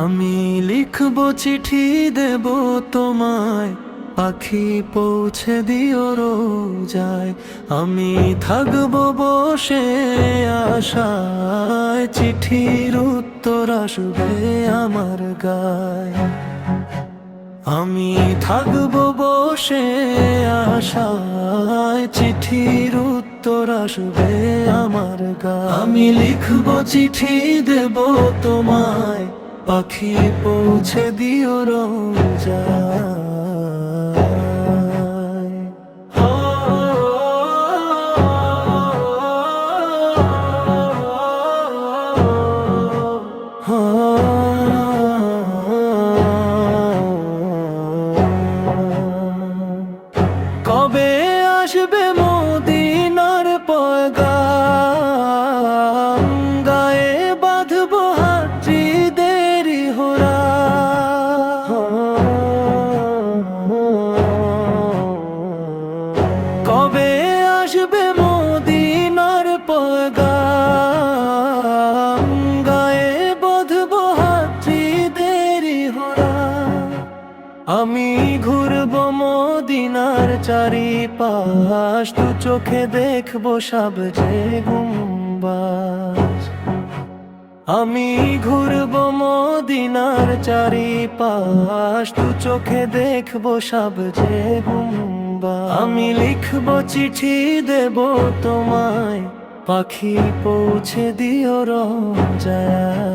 আমি লিখব চিঠি দেব তোমায়, পাখি পৌঁছে দিও রোজায়। আমি থাকব বসে আশায়, চিঠির উত্তর আসবে আমার গায়। আমি থাকব বসে আশায়, চিঠির উত্তর আসবে আমার গায়। আমি লিখব চিঠি দেব তোমায়, পাখি পৌঁছে দিও রোজায়। কবে আসবে মদিনার পয়গাম, গায়ে বাঁধবো হাজিদের হোরা। কবে আসবে মদিনার পয়গাম, গায়ে বাঁধবো হাজিদের হোরা। আমি ঘুরবো মদিনার চারিপাশ, দু চোখে দেখবো সবজে গুম্বাজ। আমি ঘুরবো মদিনার চারিপাশ, দু চোখে দেখবো সবজে গুম্বাজ। আমি লিখবো চিঠি দেব তোমায়, পাখি পৌঁছে দিও রোজায়।